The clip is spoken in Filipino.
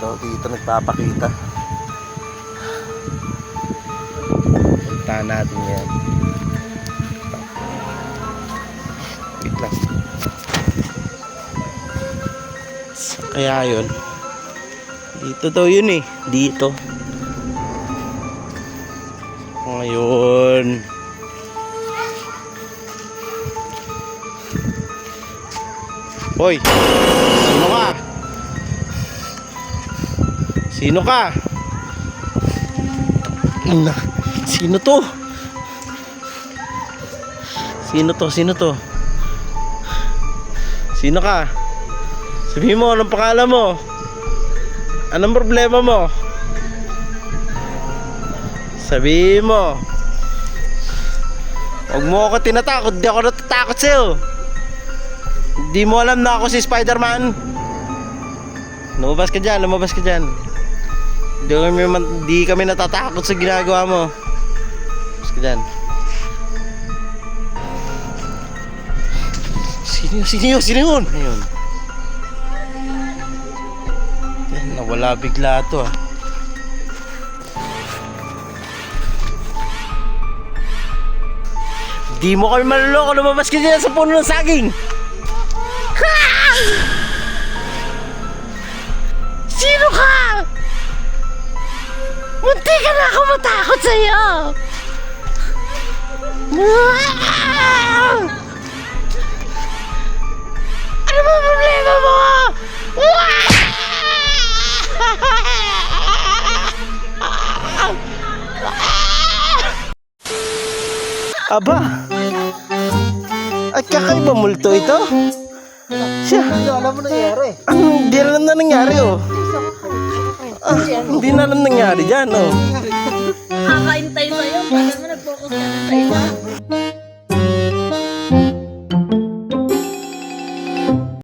So dito nagpapakita. Puntahan natin yan. Wait lang. Kaya yun. Dito daw yun eh. Dito. Ngayon. Hoy! Sino ka? Sino ka? Sino to? Sino to? Sino to? Sino ka? Sabihin mo, anong pangalan mo? Anong problema mo? Sabihin mo. Huwag mo ako tinatakot. Di ako natatakot sa'yo. Di mo alam na ako si Spider-Man. Lumabas ka dyan, lumabas ka dyan. Di kami natatakot sa ginagawa mo. Lumabas ka dyan. Sino yun? Ayun. Yan, nawala bigla to ah. Di mo kami maluloko, lumabas ka dyan sa puno ng saging. Sino ka? Munti ka na ako matakot sa'yo. Ano ba problema mo? Aba, at kakaiba multo ito. Siya. Hindi alam mo nangyari. Hindi alam na nangyari oh. Hindi na alam nangyari dyan oh. Kakain tayo sa'yo. Bakit mo nag-focus ka na sa iba?